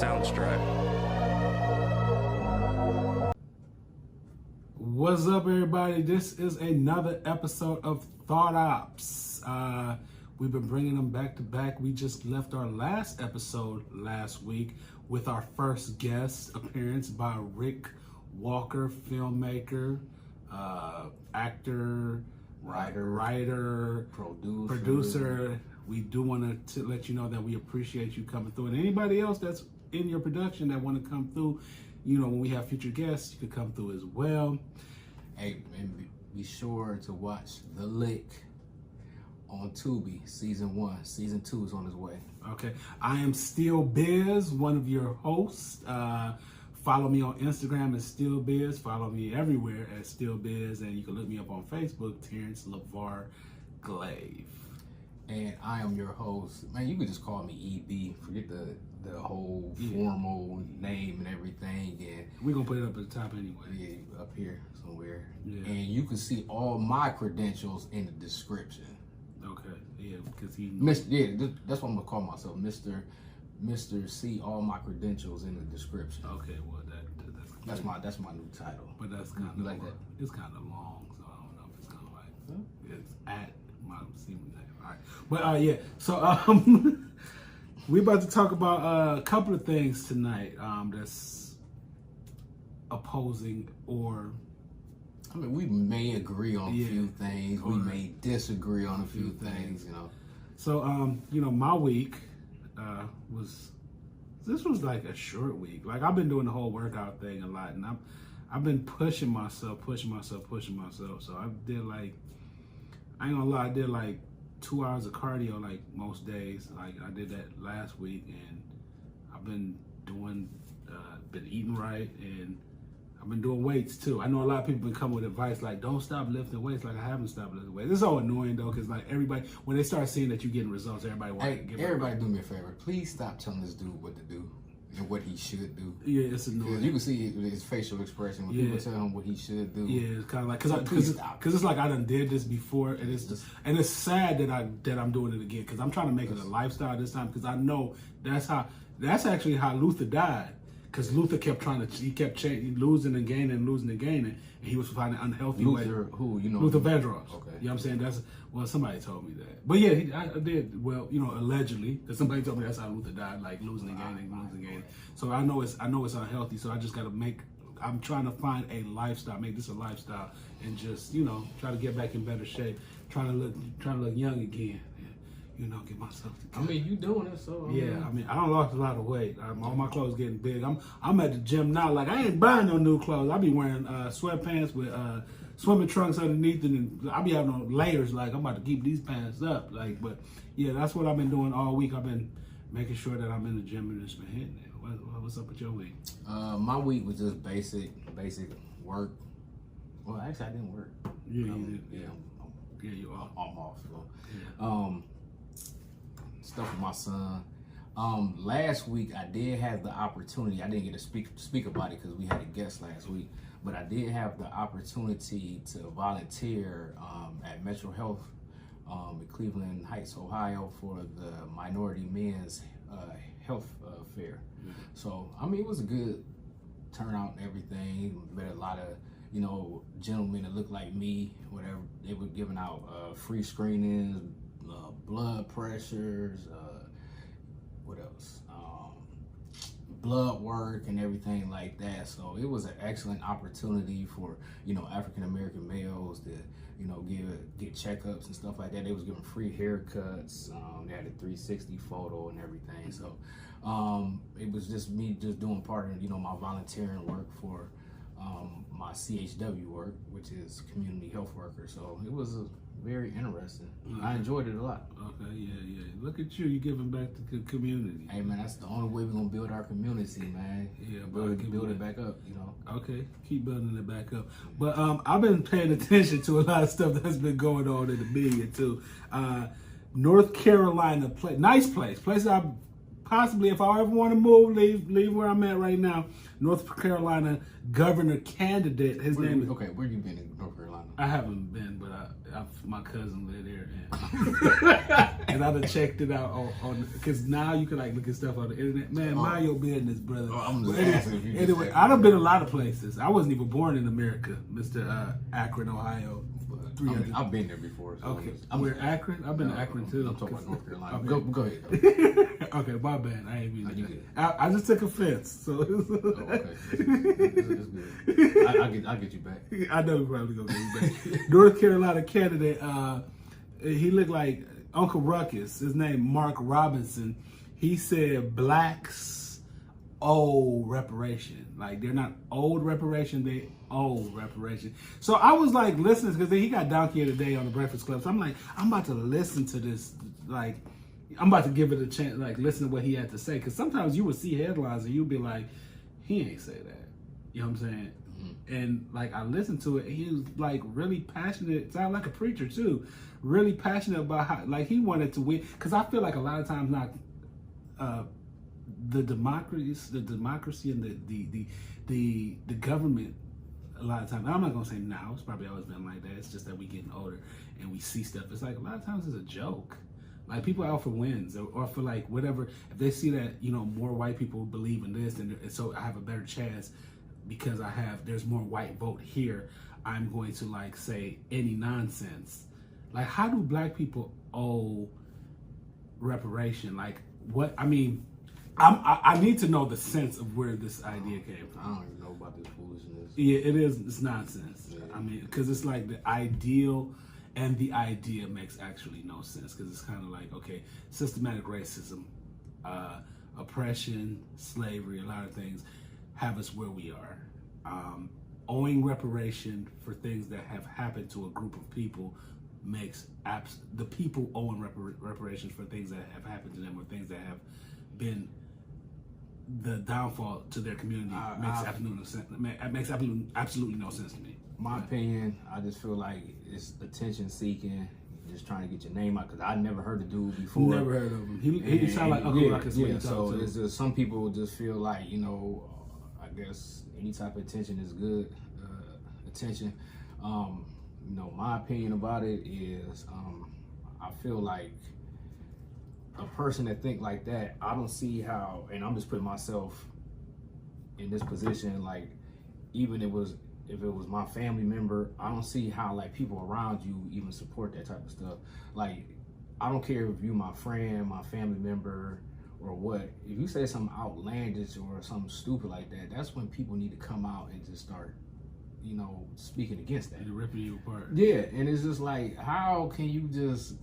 Soundstripe. What's up, everybody? This is another episode of Thought Ops. We've been bringing them back to back. We just left our last episode last week with our first guest appearance by Rick Walker, filmmaker, actor, writer, producer. We do want to let you know that we appreciate you coming through. And anybody else that's in your production that want to come through, you know, when we have future guests, you can come through as well. Hey, and be sure to watch The Lick on Tubi, season 1. Season 2 is on its way. Okay. I am Still Biz, one of your hosts. Follow me on Instagram at Still Biz. Follow me everywhere at Still Biz. And you can look me up on Facebook, Terrence LeVar Glaive. And I am your host. Man, you can just call me EB. Forget the whole formal name and everything. And we're going to put it up at the top anyway. Yeah, up here somewhere. Yeah. And you can see all my credentials in the description. Okay. Yeah, because he... that's what I'm going to call myself. Mr. C, all my credentials in the description. Okay, well, that's my new title. But that's kind of like that. It's kind of long, so I don't know if it's kind of like it's at my semen name. All right, but yeah. So we're about to talk about a couple of things tonight. That's opposing or. I mean, we may agree on a few things. We may disagree on a few things. You know. So you know, my week was like a short week. Like I've been doing the whole workout thing a lot, and I've been pushing myself. So I did like, I ain't gonna lie, I did like 2 hours of cardio like most days. Like I did that last week, and I've been doing, been eating right, and I've been doing weights too. I know a lot of people been coming with advice like, don't stop lifting weights. Like I haven't stopped lifting weights. It's so annoying though, because like everybody, when they start seeing that you're getting results, everybody wants to everybody do me a favor. Please stop telling this dude what to do and what he should do. Yeah, it's annoying. You can see his facial expression when people tell him what he should do. Yeah, it's kind of like because it's like I done did this before, and it's sad that I'm doing it again because I'm trying to make it a lifestyle this time because I know that's actually how Luther died. Because Luther kept losing and gaining, and he was finding unhealthy ways. Luther, who, you know? Luther Vandross. Okay. You know what I'm saying? Somebody told me that. But yeah, I did, well, you know, allegedly, because somebody told me that's how Luther died, like losing and gaining. So I know it's unhealthy, so I just got to I'm trying to find a lifestyle, make this a lifestyle, and just, you know, try to get back in better shape, trying to look young again. You know, get myself together. I mean, you doing it, so I don't lost a lot of weight. All my clothes getting big. I'm at the gym now. Like I ain't buying no new clothes. I be wearing sweatpants with swimming trunks underneath, and I be having on layers. Like I'm about to keep these pants up. Like, but yeah, that's what I've been doing all week. I've been making sure that I'm in the gym and it's been hitting it. What's up with your week? My week was just basic work. Well, actually, I didn't work. Yeah, you did. Yeah, you are. I'm off. So. Stuff with my son. Last week I did have the opportunity. I didn't get to speak about it because we had a guest last week, but I did have the opportunity to volunteer at Metro Health in Cleveland Heights, Ohio, for the Minority Men's Health Fair. Mm-hmm. So I mean, it was a good turnout and everything. Met a lot of, you know, gentlemen that looked like me. Whatever, they were giving out free screenings. Blood pressures, what else? Blood work and everything like that. So it was an excellent opportunity for, you know, African American males to, you know, get checkups and stuff like that. They was giving free haircuts. They had a 360 photo and everything. So it was just me just doing part of, you know, my volunteering work for my CHW work, which is community health worker. So it was very interesting. Mm-hmm. I enjoyed it a lot. Okay, yeah. Look at you giving back to the community. Hey man, that's the only way we're gonna build our community, man. Yeah, build it back up, you know. Okay, keep building it back up. But I've been paying attention to a lot of stuff that's been going on in the media too. North Carolina, nice place I possibly, if I ever want to move, leave where I'm at right now. North Carolina governor candidate. His name is. Okay, where you been in North Carolina? I haven't been, but my cousin lived there, and I done checked it out on because now you can like look at stuff on the internet. Man, mind your business, brother. I'm just asking if you anyway, I done been a lot of places. I wasn't even born in America, Mr. Akron, Ohio. I've been there before. So okay, we're Akron. I've been to Akron too. I'm talking about North Carolina. Okay. Go ahead. Okay, my bad. I ain't mean I just took offense. So okay, it's good. I'll get you back. I know we probably gonna get you back. North Carolina candidate. He looked like Uncle Ruckus. His name Mark Robinson. He said blacks owe reparation. Like they're not old reparation. They owe reparation. So I was like listening because he got donkey today on the Breakfast Club. So I'm like, I'm about to listen to this. Like, I'm about to give it a chance. Like, listen to what he had to say. Because sometimes you would see headlines and you'd be like, he ain't say that. You know what I'm saying? Mm-hmm. And like I listened to it. He was like really passionate. Sounded like a preacher too. Really passionate about how like he wanted to win. Because I feel like a lot of times not. The democracy and the government, a lot of times, I'm not gonna say now, it's probably always been like that. It's just that we getting older and we see stuff. It's like a lot of times it's a joke. Like people are out for wins or for like whatever. If they see that, you know, more white people believe in this and so I have a better chance because there's more white vote here, I'm going to like say any nonsense. Like how do black people owe reparation? Like what, I mean, I need to know the sense of where this idea came from. I don't even know about this foolishness. Yeah, it is. It's nonsense. Yeah. I mean, because it's like the ideal and the idea makes actually no sense. Because it's kind of like, okay, systematic racism, oppression, slavery, a lot of things have us where we are. Owing reparation for things that have happened to a group of people makes the people owing reparations for things that have happened to them or things that have been the downfall to their community makes absolutely no sense to me. My opinion, I just feel like it's attention seeking, just trying to get your name out. Because I never heard the dude before. Never heard of him. He sound like Uncle Ruckus. Yeah. So it's just, some people just feel like, you know, I guess any type of attention is good. Attention. You know, my opinion about it is, I feel like a person that think like that, I don't see how, and I'm just putting myself in this position, like even if it was my family member, I don't see how like people around you even support that type of stuff. Like, I don't care if you my friend, my family member, or what. If you say something outlandish or something stupid like that, that's when people need to come out and just start, you know, speaking against that. And ripping you apart. Yeah, and it's just like, how can you just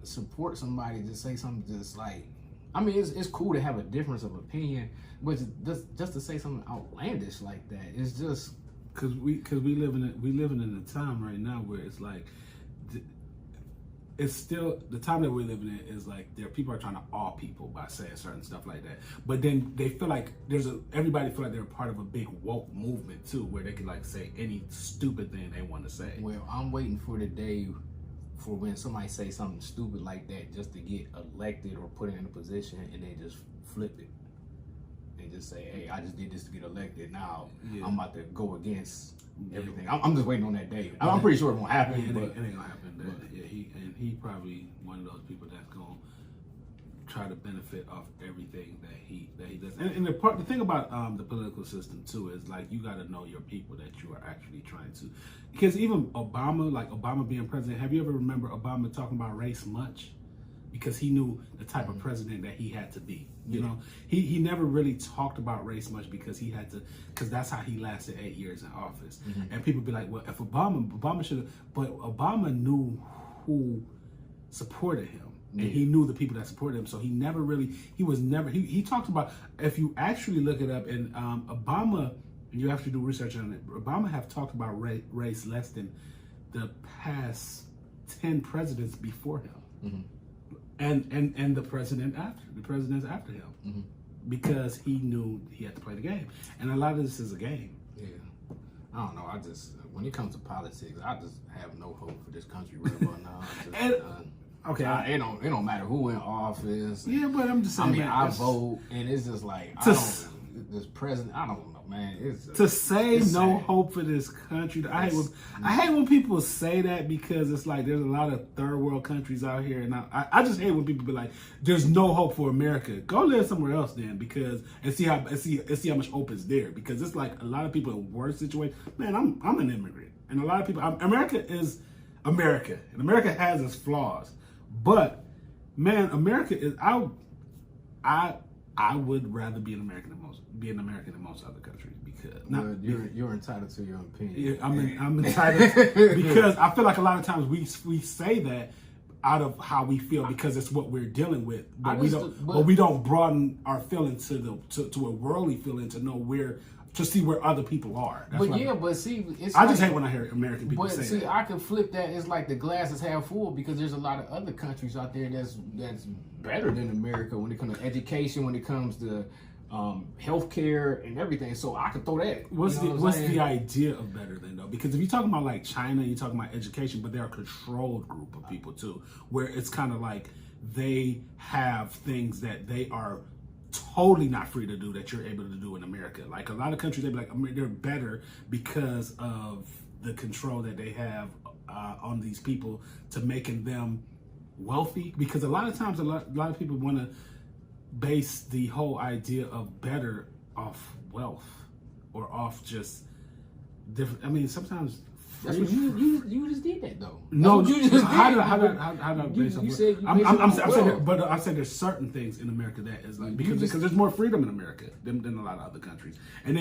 support somebody to say something just like, I mean, it's cool to have a difference of opinion, but just to say something outlandish like that, it's just because we living in a time right now where it's like it's still the time that we're living in is like people are trying to awe people by saying certain stuff like that, but then they feel like everybody feel like they're part of a big woke movement too, where they can like say any stupid thing they want to say. Well, I'm waiting for the day for when somebody say something stupid like that just to get elected or put in a position and they just flip it. They just say, hey, I just did this to get elected. Now I'm about to go against everything. I'm just waiting on that day. I'm pretty sure it won't happen. Yeah, but it ain't gonna happen. He probably one of those people that's gonna try to benefit off everything that he does. And the thing about the political system too is like you got to know your people that you are actually trying to. Because even Obama being president, have you ever remember Obama talking about race much? Because he knew the type of president that he had to be. You know, he never really talked about race much because that's how he lasted 8 years in office. Mm-hmm. And people be like, well, if Obama should have, but Obama knew who supported him. And he knew the people that supported him. So he talked about, if you actually look it up, and Obama, and you have to do research on it, Obama have talked about race less than the past 10 presidents before him. Mm-hmm. And the presidents after him. Mm-hmm. Because he knew he had to play the game. And a lot of this is a game. Yeah. I don't know. When it comes to politics, I just have no hope for this country right about now. Okay, it don't matter who in office. Yeah, but I'm just saying. I mean, I vote, and it's just like this president. I don't know, man. To say it's no sad. hope for this country. I hate when people say that, because it's like there's a lot of third world countries out here, and I just hate when people be like, "There's no hope for America." Go live somewhere else then, because and see how much hope is there. Because it's like a lot of people in worse situations. Man, I'm an immigrant, and a lot of people. America is America, and America has its flaws, but man, America is I would rather be an American than most other countries, because you're entitled to your opinion. Yeah, I'm entitled because I feel like a lot of times we say that out of how we feel, because it's what we're dealing with, but we don't broaden our feeling to a worldly feeling to see where other people are. That's but see, I just hate when I hear American people say that. But see, I can flip that. It's like the glass is half full, because there's a lot of other countries out there that's better than America when it comes to education, when it comes to healthcare and everything. So I could throw that. What's the idea of better than, though? Because if you're talking about like China, you're talking about education, but they're a controlled group of people too, where it's kind of like they have things that they are totally not free to do that you're able to do in America. Like a lot of countries, they be like, they're better because of the control that they have on these people to making them wealthy. Because a lot of times, a lot of people want to base the whole idea of better off wealth or off just different. I mean, sometimes. That's what you just did that though. No, you just how did I base you said you I'm saying, but I said there's certain things in America that is like because there's more freedom in America than a lot of other countries, and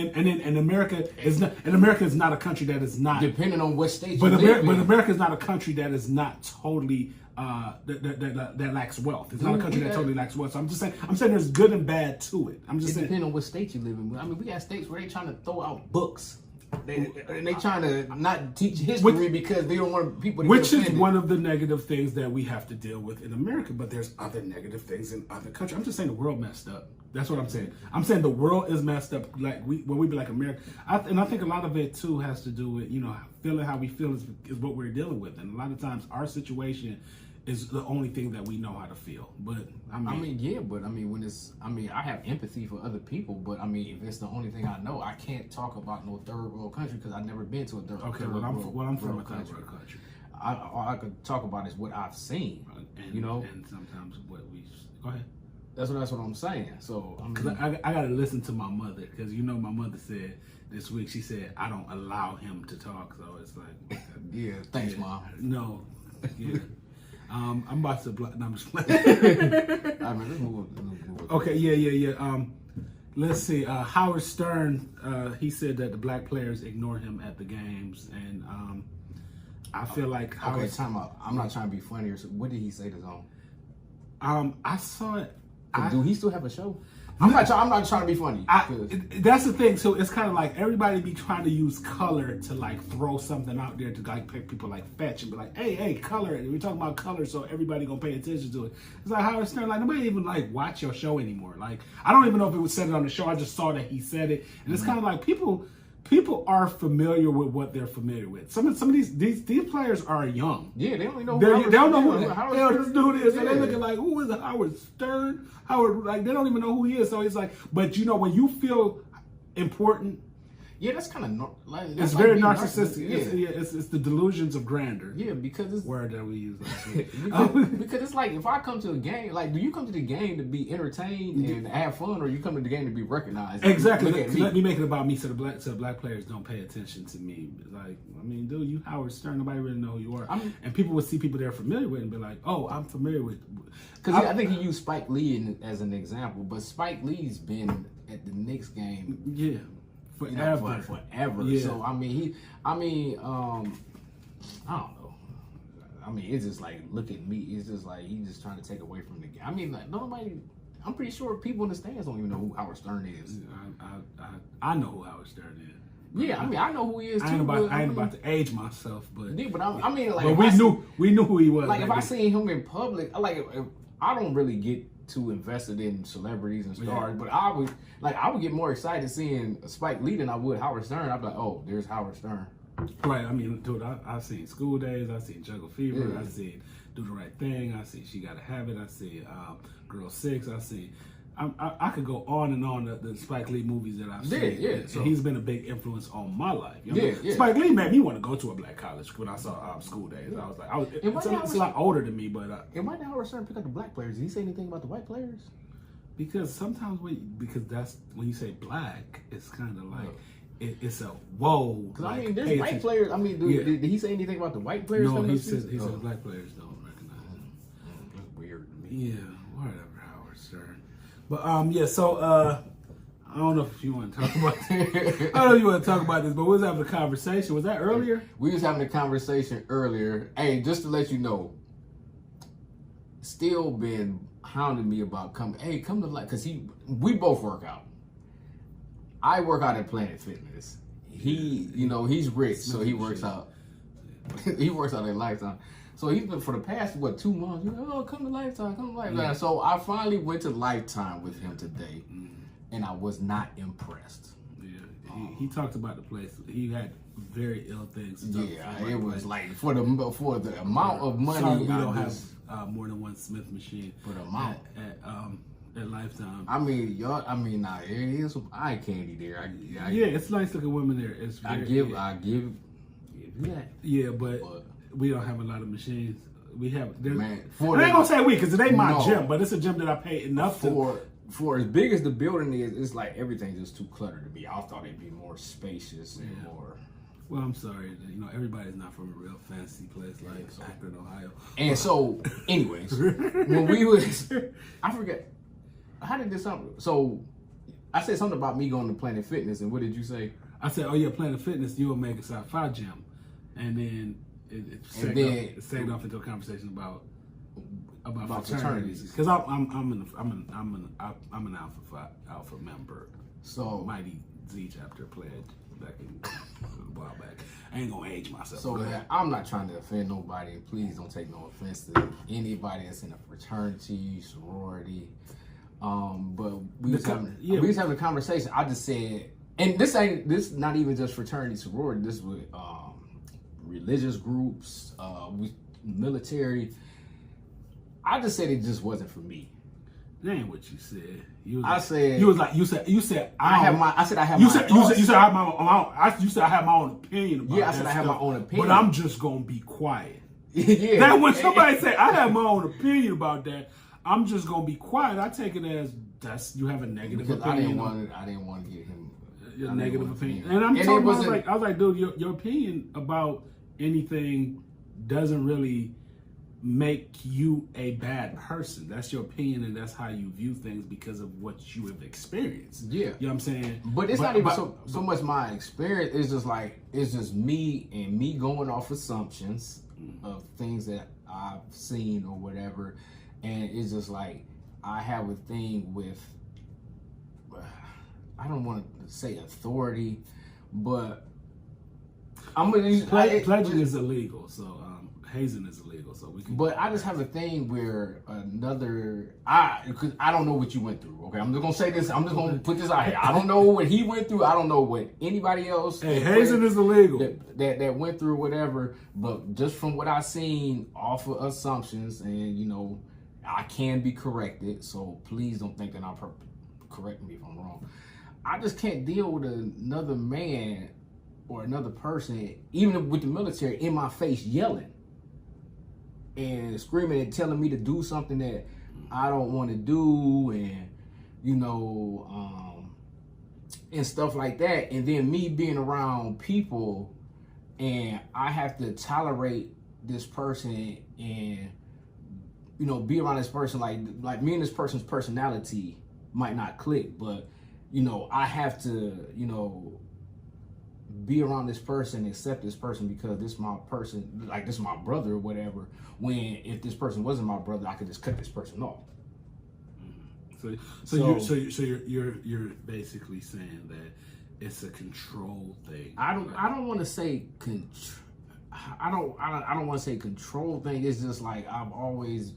America is not a country that is not depending on what state. But America is not a country that is not totally that lacks wealth. It's not a country that totally lacks wealth. So I'm saying there's good and bad to it. I'm just saying depending on what state you live in. I mean, we got states where they trying to throw out books. They trying to not teach history because they don't want people to which get is offended. one of the negative things that we have to deal with in America, but there's other negative things in other countries. I'm just saying the world messed up. That's what I'm saying. I'm saying the world is messed up. Like when we be like America, and I think a lot of it too has to do with feeling how we feel is what we're dealing with, and a lot of times our situation is the only thing that we know how to feel. But I mean, when it's, I have empathy for other people, but I mean, if it's the only thing I know, I can't talk about no third world country because I've never been to a third world country. I'm from a third world country. All I could talk about is what I've seen, and sometimes what we go ahead. That's what I'm saying. So I got to listen to my mother because my mother said this week, she said I don't allow him to talk, so it's like yeah, thanks, Mom. No, yeah. I'm about to block. No, I'm just playing. I mean, let's move. Okay, yeah. Let's see. Howard Stern, he said that the black players ignore him at the games, and I feel like Howard. Time out. I'm not trying to be funny. So what did he say to Zone? I saw it. Do he still have a show? I'm not trying to be funny. That's the thing. So it's kind of like everybody be trying to use color to like throw something out there to like pick people like fetch and be like, hey, color. And we're talking about color, so everybody gonna pay attention to it. It's like Howard Stern, like nobody even like watch your show anymore. Like I don't even know if it was said it on the show. I just saw that he said it, and it's kind of like people are familiar with what they're familiar with. Some of these players are young. Yeah, they don't even know. They don't know who the Howard hell this dude is. Yeah. And they looking like, who is Howard Stern? Howard, like they don't even know who he is. So it's like, but when you feel important. Yeah, that's kind of it's very narcissistic. It's the delusions of grandeur. Yeah, because it's word that we use last week. because it's like if I come to a game, like, do you come to the game to be entertained and have fun, or you come to the game to be recognized? Exactly. Let me make it about me, so the black players don't pay attention to me. Like, I mean, dude, you Howard Stern, nobody really know who you are, and people would see people they're familiar with and be like, oh, I'm familiar with. Because I think he used Spike Lee as an example, but Spike Lee's been at the Knicks game. Yeah. Forever. Yeah. So I don't know. I mean, it's just like, look at me. It's just like he's just trying to take away from the game. I mean, like nobody. I'm pretty sure people in the stands don't even know who Howard Stern is. I know who Howard Stern is. Yeah, I mean, I know who he is too. I ain't about to age myself, but yeah, but I mean, like, but we knew who he was. Like, if I seen him in public, I don't really get too invested in celebrities and stars, but I would get more excited seeing Spike Lee than I would Howard Stern. I'd be like, oh, there's Howard Stern. Right. I mean, dude, I've seen School Days. I've seen Juggle Fever. I've seen Do the Right Thing. I've seen She Gotta Have It. I've seen Girl 6. I've seen I could go on and on the Spike Lee movies that I've seen. Yeah. So he's been a big influence on my life. You know? Yeah. Spike Lee made me want to go to a black college when I saw School Days. I was like, it's a lot older than me, but and why did Howard Stern pick up the black players? Did he say anything about the white players? Because sometimes because that's when you say black, it's kind of like it's a whoa. Because I mean, there's white players. I mean, did he say anything about the white players? No, he said black players don't recognize him. That's weird to me. Yeah, whatever, Howard Stern. But so I don't know if you want to talk about I don't know if you want to talk about this, but we was having a conversation. Was that earlier? We was having a conversation earlier. Hey, just to let you know, still been hounding me about come to life, because we both work out. I work out at Planet Fitness. He, he's rich, so he works out. He works out at Lifetime. So he's been for the past 2 months. Come to Lifetime, come to Lifetime. Yeah. So I finally went to Lifetime with him today, and I was not impressed. Yeah, he talked about the place. He had very ill things. It was like for the amount of money. Sorry, we don't have more than one Smith machine. For the amount at Lifetime. I mean, it is some eye candy there. It's nice looking women there. It's I give you that. Yeah, but we don't have a lot of machines. We have. I ain't gonna say we because it ain't my gym, but it's a gym that I pay enough for as big as the building is. It's like everything's just too cluttered to be. I thought it'd be more spacious and more. Well, I'm sorry. Everybody's not from a real fancy place like Akron, Ohio. And so, anyways, when we was, I forget, how did this happen? So, I said something about me going to Planet Fitness, and what did you say? I said, Planet Fitness, you will make a Psi Phi gym. And then it segued off into a conversation about fraternities. Because I'm an Alpha member. So Mighty Z chapter pledge back a while back. I ain't gonna age myself. So I'm not trying to offend nobody. Please don't take no offense to anybody that's in a fraternity, sorority. But we was having a conversation. I just said, and this not even just fraternity, sorority. This was religious groups, military. I just said it just wasn't for me. That ain't what you said. You said I have my own opinion about I said I have my own opinion. But I'm just gonna be quiet. Yeah. That when somebody say I have my own opinion about that, I'm just gonna be quiet. I take it as you have a negative opinion. I didn't want to get him a negative opinion. And I was like, dude, your opinion about anything doesn't really make you a bad person. That's your opinion, and that's how you view things because of what you have experienced. Yeah. You know what I'm saying? But it's not even so much my experience. It's just me going off assumptions of things that I've seen or whatever. And it's just like, I have a thing with, I don't want to say authority, but I'm going to use... Pledging is illegal, so hazing is illegal, so we can... But I just have a thing where because I don't know what you went through, okay? I'm just going to say this, I'm just going to put this out here. I don't know what he went through, I don't know what anybody else... Hey, hazing is illegal. That went through whatever, but just from what I've seen off of assumptions, and, I can be corrected, so please don't think that I'm correct me if I'm wrong. I just can't deal with another man or another person, even with the military, in my face yelling and screaming and telling me to do something that I don't want to do, and and stuff like that. And then me being around people, and I have to tolerate this person and be around this person, like me and this person's personality might not click, but I have to be around this person, accept this person because this is my person, like this is my brother or whatever. When if this person wasn't my brother, I could just cut this person off. So you're basically saying that it's a control thing. I don't want to say I don't want to say control thing. It's just like I've always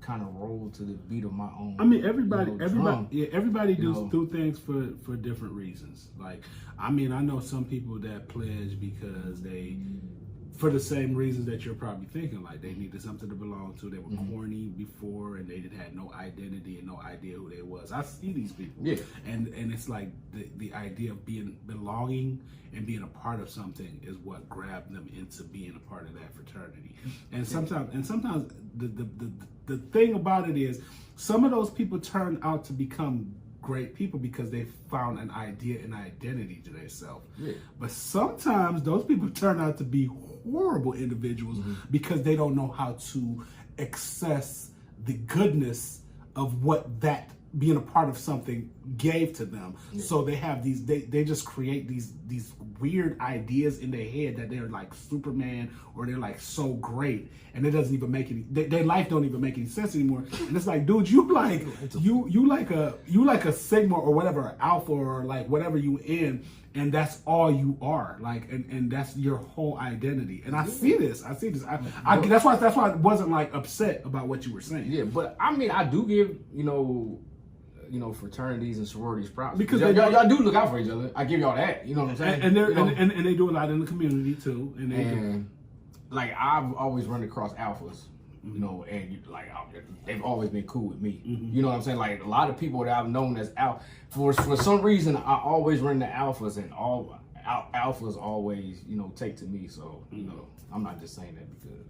kind of rolled to the beat of my own. I mean, everybody do things for different reasons. Like, I mean, I know some people that pledge because they for the same reasons that you're probably thinking, like they needed something to belong to. They were corny before, and they had no identity and no idea who they was. I see these people, and it's like the idea of belonging and being a part of something is what grabbed them into being a part of that fraternity. And sometimes the thing about it is, some of those people turn out to become great people because they found an idea and identity to themselves. But sometimes those people turn out to be horrible individuals because they don't know how to access the goodness of what that being a part of something gave to them. So they have these, they just create these weird ideas in their head that they're like Superman, or they're like so great, and it doesn't even make any, their life don't even make any sense anymore. And it's like, dude, you like a Sigma or whatever, Alpha or like whatever you in, and that's all you are, like, and that's your whole identity. And I see this. That's why I wasn't like upset about what you were saying. Yeah, but I mean, I do give fraternities and sororities props, because y'all do look out for each other. I give y'all that. You know what I'm saying? And they do a lot in the community too. And like, I've always run across alphas, and like they've always been cool with me. You know what I'm saying? Like, a lot of people that I've known as alpha, for some reason, I always run the alphas, and all alphas always take to me. So I'm not just saying that because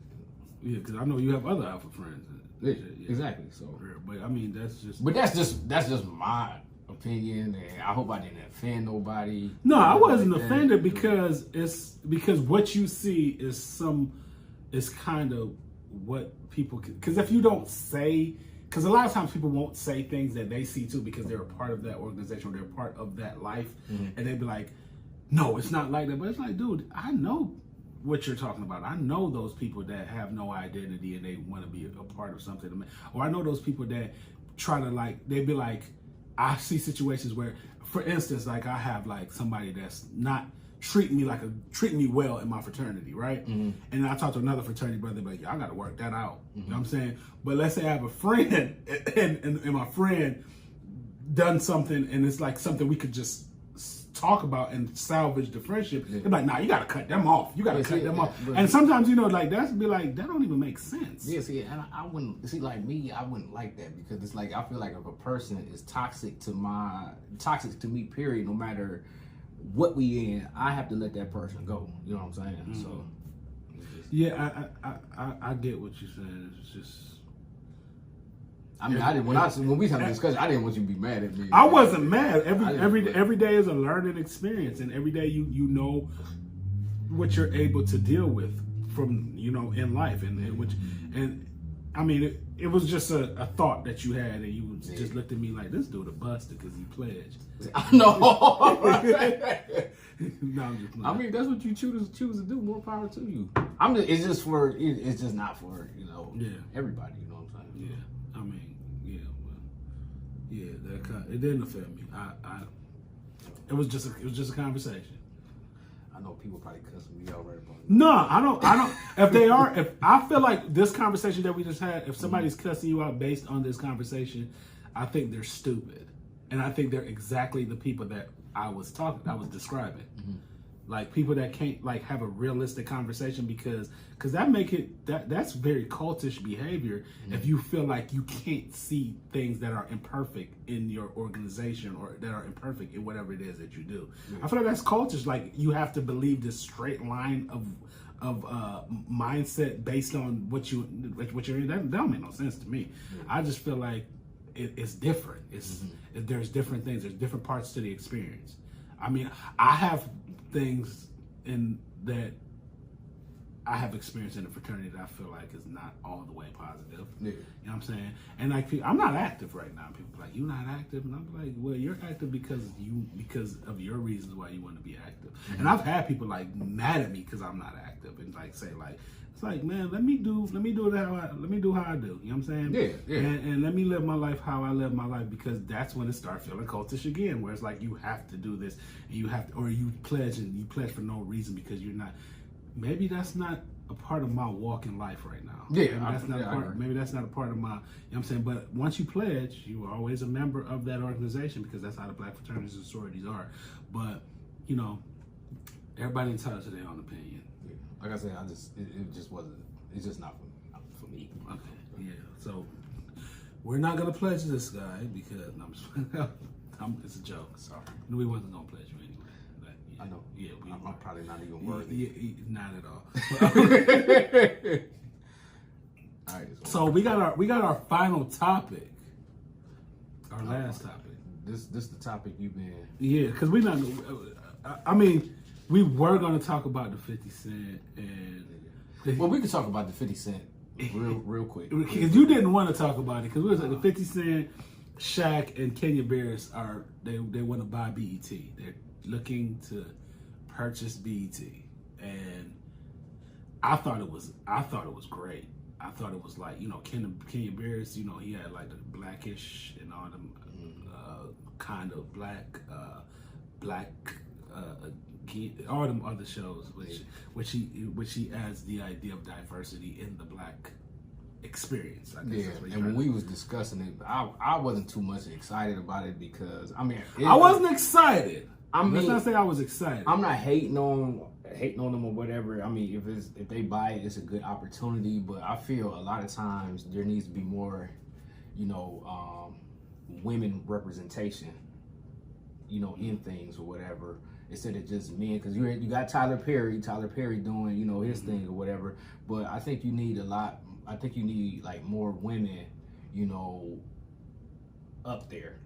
because I know you have other alpha friends. Yeah, exactly. So, but I mean, that's just my opinion, and I hope I didn't offend nobody. No, I wasn't offended because what you see is kind of what people can, because if you don't say, because a lot of times people won't say things that they see too because they're a part of that organization or they're a part of that life, and they'd be like, no, it's not like that. But it's like, dude, I know what you're talking about. I know those people that have no identity and they want to be a part of something. Or I know those people that try to they'd be like, I see situations where, for instance, like I have like somebody that's not treating me well in my fraternity, right? And I talk to another fraternity brother, but I got to work that out. You know what I'm saying? But let's say I have a friend and my friend done something, and it's like something we could just talk about and salvage the friendship. They're like, nah, you gotta cut them off. You gotta cut them off. And sometimes, like, that's be like, that don't even make sense. Yeah, see, and I wouldn't see, like me, I wouldn't like that, because it's like, I feel like if a person is toxic to me, period, no matter what we in, I have to let that person go. You know what I'm saying? So yeah, I get what you're saying. It's just, I mean, I didn't. When we had a discussion, I didn't want you to be mad at me. I wasn't mad. Every day is a learning experience, and every day you know what you're able to deal with from in life, and I mean, it was just a thought that you had, and you just looked at me like, this dude a buster because he pledged. No. No, I'm just playing. I mean, that's what you choose to do. More power to you. It's just not for everybody. You know what I'm saying? Yeah. I mean. Yeah, it didn't affect me. It was just a conversation. I know people probably cussing me out right now. No, I don't. If I feel like this conversation that we just had, if somebody's cussing you out based on this conversation, I think they're stupid, and I think they're exactly the people that I was describing. Like people that can't like have a realistic conversation because that's very cultish behavior. If you feel like you can't see things that are imperfect in your organization or that are imperfect in whatever it is that you do. I feel like that's cultish. Like you have to believe this straight line of mindset based on what you're in. That don't make no sense to me. I just feel like it's different. There's different things. There's different parts to the experience. I mean, I have things in that I have experienced in the fraternity that I feel like is not all the way positive. Yeah. You know what I'm saying? And like, I'm not active right now. People are like, you're not active? And I'm like, well, you're active because of your reasons why you want to be active. And I've had people like mad at me because I'm not active and like say like, it's like, man, let me do how I do. You know what I'm saying? Yeah. And let me live my life how I live my life, because that's when it starts feeling cultish again, where it's like you have to do this, and you have to, or you pledge for no reason because you're not. Maybe that's not a part of my walk in life right now. Yeah, maybe that's not a part of my. You know what I'm saying? But once you pledge, you are always a member of that organization, because that's how the black fraternities and sororities are. But everybody entitled to their own opinion. like I said, it just wasn't. It's just not for me. Okay, yeah. So we're not gonna pledge this guy because it's a joke. Sorry, we wasn't gonna pledge you anyway. But, yeah, I know. Yeah, I'm probably not even worthy. Yeah, not at all. All right. So we got our final topic. Our last topic. This the topic you've been. Yeah, because we not. I mean, we were gonna talk about the 50 Cent and. Well, we can talk about the 50 Cent real quick. Because you didn't want to talk about it because we was like the 50 Cent, Shaq, and Kenya Barris are they want to buy BET. They're looking to purchase BET, and I thought it was great. I thought it was like, you know, Kenya Barris, you know, he had like the Blackish and all them kind of black all them other shows, which he adds the idea of diversity in the black experience. I guess and when we was discussing it, I wasn't too much excited about it because I mean I wasn't excited. Let's not say I was excited. I'm not hating on them or whatever. I mean, if they buy it, it's a good opportunity. But I feel a lot of times there needs to be more, you know, women representation, you know, in things or whatever, instead of just men. Because you got Tyler Perry doing, you know, his thing or whatever. But I think you need like more women, you know, up there.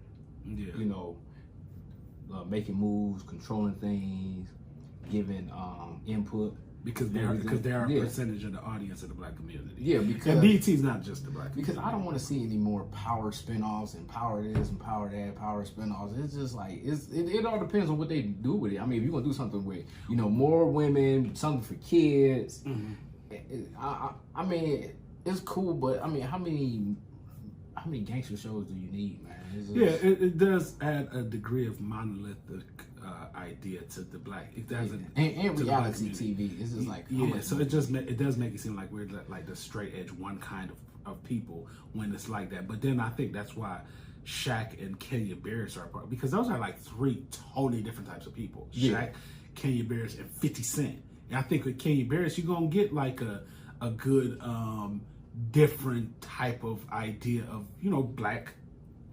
Yeah. You know, making moves, controlling things, giving input. Because they are a percentage of the audience of the black community. Yeah, because and BET's not just the black community. Because I don't want to see any more power spinoffs and power this and power that, power spinoffs. It's just like it all depends on what they do with it. I mean, if you're gonna do something with, you know, more women, something for kids, I mean, it's cool, but I mean, how many gangster shows do you need, man? It does add a degree of monolithic idea to the black. It doesn't and reality TV. It's just like so it does make it seem like we're like the straight edge one kind of people when it's like that. But then I think that's why Shaq and Kenya Barris are part, because those are like three totally different types of people. Shaq, Kenya Barris, and 50 Cent. And I think with Kenya Barris, you're gonna get like a good different type of idea of, you know, black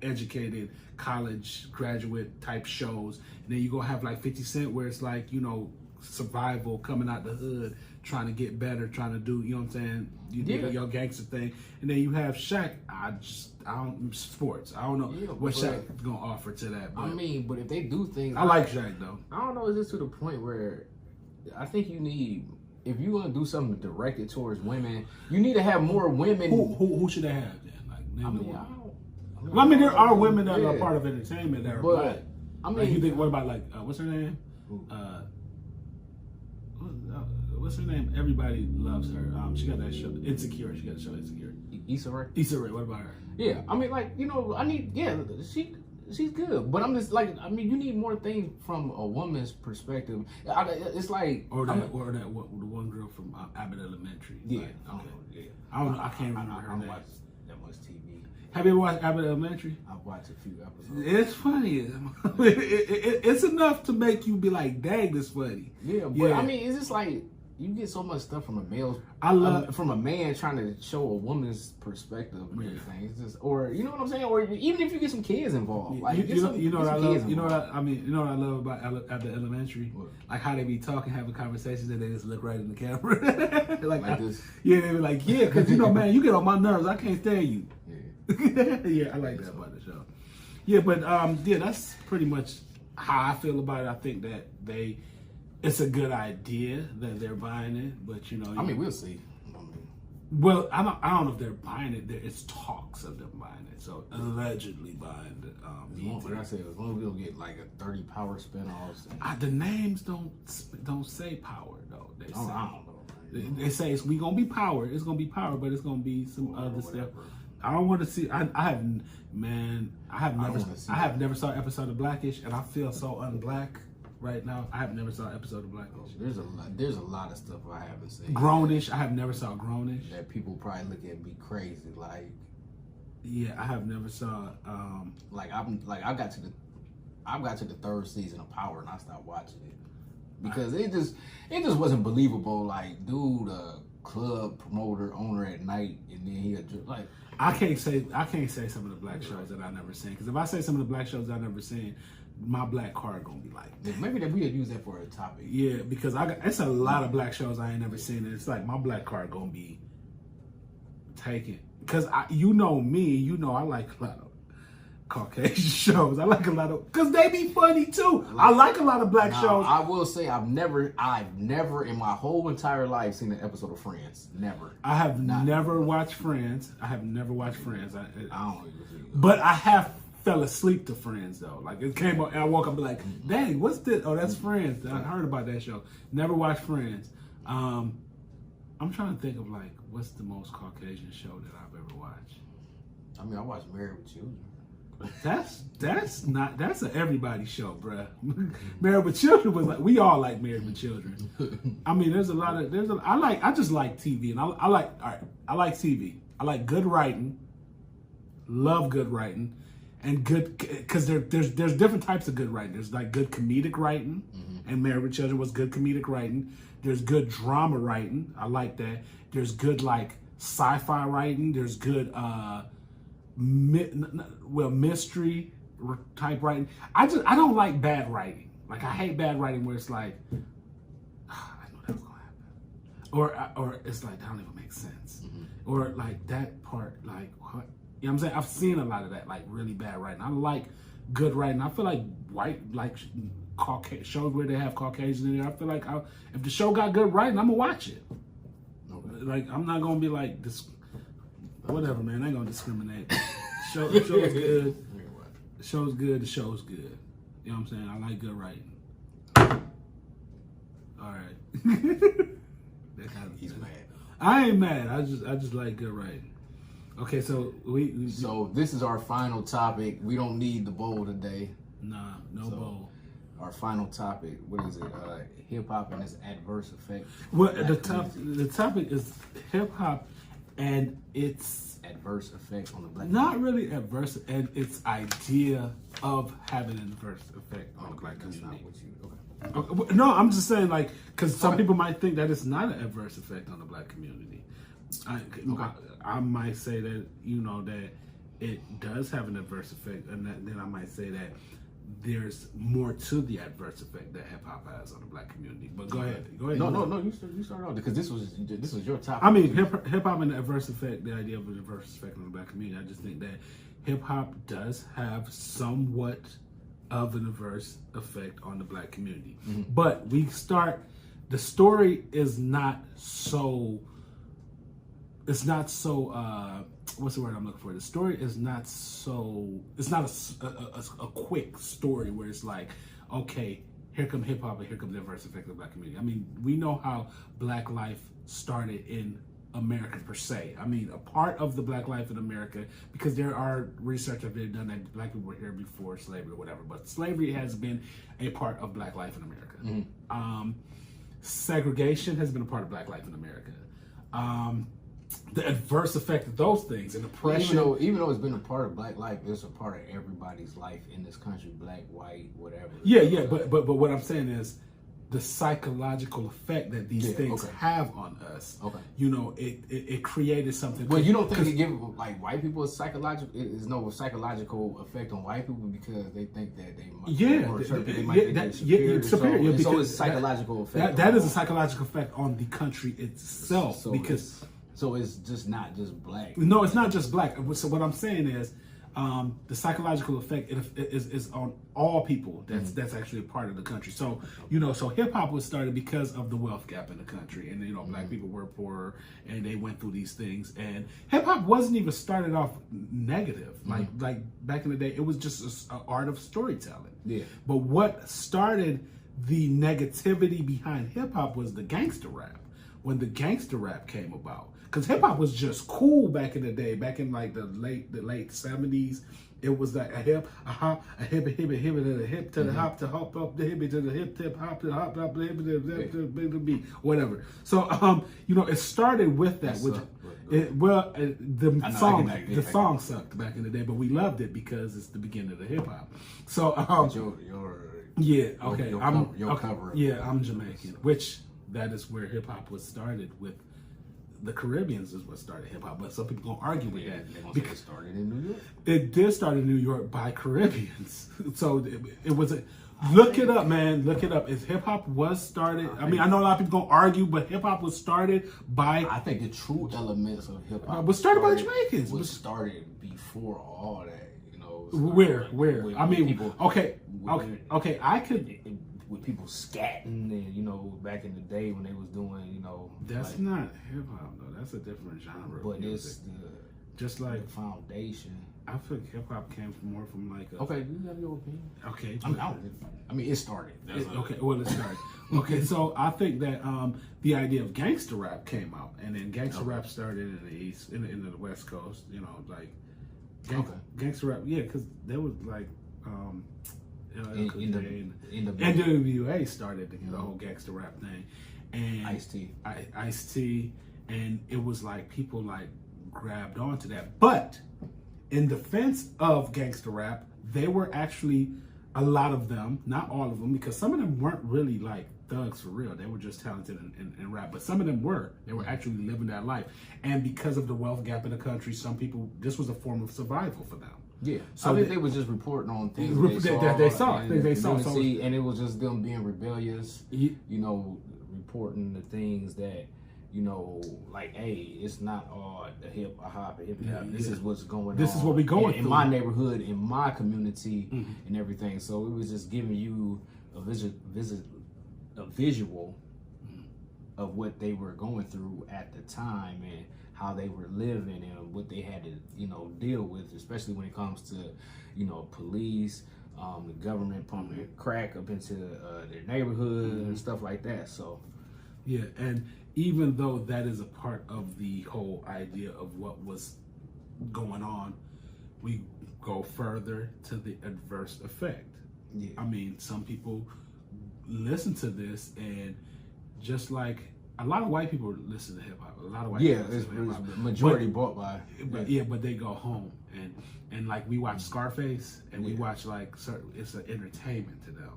educated college graduate type shows. And then you go have like 50 Cent where it's like, you know, survival, coming out the hood, trying to get better, trying to do, you know what I'm saying, you do your gangster thing. And then you have Shaq, I don't sports. I don't know what Shaq's gonna offer to that. But I mean, but if they do things, I like Shaq though. I don't know, is this to the point where I think you need, if you're gonna do something directed towards women, you need to have more women. Who should they have then? Like, I mean, there are women that are part of entertainment that are black. I mean, like, you think, what about like what's her name? What's her name? Everybody loves her. She got that show, Insecure. She got the show Insecure. Issa Rae. Issa Rae. What about her? Yeah, I mean, like, you know, she's good, but I'm just like, I mean, you need more things from a woman's perspective. It's like the one girl from Abbott Elementary. Yeah, like, I don't know. I can't remember her name. Watch that much TV. Have you ever watched Abbott Elementary? I've watched a few episodes. It's funny. It's enough to make you be like, dang, this funny. Yeah, but I mean, it's just like, you get so much stuff from a male. From a man trying to show a woman's perspective and everything. It's just, or you know what I'm saying, or even if you get some kids involved, like you know what I love. You know what I love about Abbott Elementary, like how they be talking, having conversations, and they just look right in the camera, like this. Yeah, they be like, yeah, because you know, man, you get on my nerves. I can't stand you. Yeah, I like that about the show. Yeah, but that's pretty much how I feel about it. I think that it's a good idea that they're buying it, but you know, I mean, we'll see. Well, I don't know if they're buying it. It's talks of them buying it, so allegedly buying it. Like I said, as long as we don't get like a 30 power spinoffs. The names don't say power though. They say, I don't know. They say we gonna be power. It's gonna be power, but it's gonna be some other stuff. I don't want to see. I have never saw an episode of Blackish, and I feel so unblack right now. I have never saw an episode of Blackish. There's a lot of stuff I haven't seen. Grownish. I have never saw Grownish. That people probably look at me crazy. Like, yeah, I have never saw. I got to the third season of Power, and I stopped watching it. because it just wasn't believable. Like, dude, a club promoter, owner at night, and then he like. I can't say some of the black shows that I've never seen, because if I say some of the black shows I've never seen, my black card gonna be like. Maybe that we could use that for a topic. Yeah, because it's a lot of black shows I ain't never seen, and it's like my black card gonna be taken. Because you know me, I like a lot of Caucasian shows. I like a lot of, because they be funny too. I like a lot of black shows. I will say I've never in my whole entire life seen an episode of Friends. Never. I have never watched Friends. I have never watched Friends. I don't even see it. But I have fell asleep to Friends though. Like it came on and I woke up and be like, dang, what's this? Oh, that's Friends. I heard about that show. Never watched Friends. I'm trying to think of like what's the most Caucasian show that I've ever watched. I mean, I watched Married with Children. That's an everybody show, bruh. Married with Children was like, we all like Married with Children. I mean, I just like TV, and I like TV. I like good writing, love good writing, and good, because there's different types of good writing. There's like good comedic writing, and Married with Children was good comedic writing. There's good drama writing. I like that. There's good like sci-fi writing. There's good mystery type writing. I don't like bad writing. Like I hate bad writing where it's like, I know that was gonna happen, or it's like that don't even make sense, or like that part like what, you know what I'm saying? I've seen a lot of that, like really bad writing. I like good writing. I feel like shows where they have Caucasians in there. I feel like if the show got good writing, I'm gonna watch it. Okay. Like I'm not gonna be like this. Whatever, man. I ain't gonna discriminate. The show's good. The show's good. The show's good. You know what I'm saying? I like good writing. All right. He's mad. I ain't mad. I just like good writing. Okay, so so this is our final topic. We don't need the bowl today. Nah, no bowl. Our final topic. What is it? Hip hop and its adverse effect. Well, the topic is hip hop and its adverse effect on the black not community. Really adverse, and its idea of having an adverse effect on the black community. Not what you, okay. No, I'm just saying, like, because some people might think that it's not an adverse effect on the black community. I might say that that it does have an adverse effect, and then I might say that there's more to the adverse effect that hip hop has on the black community. But go ahead. No. You start off because this was your topic. I mean, hip hop and the adverse effect. The idea of an adverse effect on the black community. I just think that hip hop does have somewhat of an adverse effect on the black community. But the story is not so. It's not so. What's the word I'm looking for? The story is not so. It's not a quick story where it's like, okay, here come hip hop and here comes the adverse effect of the black community. I mean, we know how black life started in America per se. I mean, a part of the black life in America, because there are research that they've done that black people were here before slavery or whatever, but slavery has been a part of black life in America. Segregation has been a part of black life in America. The adverse effect of those things and oppression. Even though it's been a part of black life, it's a part of everybody's life in this country, black, white, whatever. Yeah, but what I'm saying is the psychological effect that these things have on us. Okay. It created something. Well, you don't think it gives like white people a psychological? There's no psychological effect on white people because they think that they might superior. So it's psychological effect. That is a psychological effect on the country itself So it's just not just black. No, it's not just black. So what I'm saying is, the psychological effect is on all people. That's actually a part of the country. So so hip hop was started because of the wealth gap in the country, and black people were poorer, and they went through these things. And hip hop wasn't even started off negative. Like back in the day, it was just an art of storytelling. Yeah. But what started the negativity behind hip hop was the gangster rap. When the gangster rap came about. Because hip hop was just cool back in the day, back in like the late 70s. It was like a hip to the hip to the hop to hop up the hip to the hip hop to the hop up the hip to the beat, whatever. So it started with that, the song sucked back in the day, but we loved it because it's the beginning of the hip hop. So Yeah, okay. Your cover. Yeah, I'm Jamaican, which that is where hip hop was started with. The Caribbeans is what started hip hop, but some people gonna argue with that because it started in New York. It did start in New York by Caribbeans, so it was a. Look it up, man. Look it up. If hip hop was started, I mean, I know a lot of people gonna argue, but hip hop was started by. I think the true elements of hip hop was started by the Jamaicans. Was started before all that, you know. Where? I mean, people, okay. I could. With people scatting, and you know, back in the day when they was doing, you know, that's like, not hip hop though. That's a different genre. But it's just like the foundation. I think hip hop came more from like a. Okay, you have your opinion. Okay, I mean, it started. Okay, well, it started. Okay, so I think that the idea of gangster rap came out, and then gangster rap started in the East, in the West Coast. You know, like gangster rap. Yeah, because there was like. NWA started the whole gangster rap thing, and Ice-T, and it was like people like grabbed onto that. But in defense of gangster rap, they were actually a lot of them, not all of them, because some of them weren't really like thugs for real. They were just talented in rap, but some of them were. They were actually living that life, and because of the wealth gap in the country, some people this was a form of survival for them. Yeah, so I think they were just reporting on things they saw. And it was just them being rebellious. You know, reporting the things that, you know, like, hey, it's not all the hip hop. This is what's going on. This is what we going in my neighborhood, in my community, and everything. So it was just giving you a visual of what they were going through at the time and how they were living and what they had to, you know, deal with, especially when it comes to, you know, police, the government pumping crack up into their neighborhood and stuff like that. So, yeah, and even though that is a part of the whole idea of what was going on, we go further to the adverse effect. Yeah. I mean, some people listen to this and just like a lot of white people listen to hip hop. A lot of white people listen to hip hop. Majority bought by. But they go home and like we watch Scarface and we watch like it's an entertainment to them.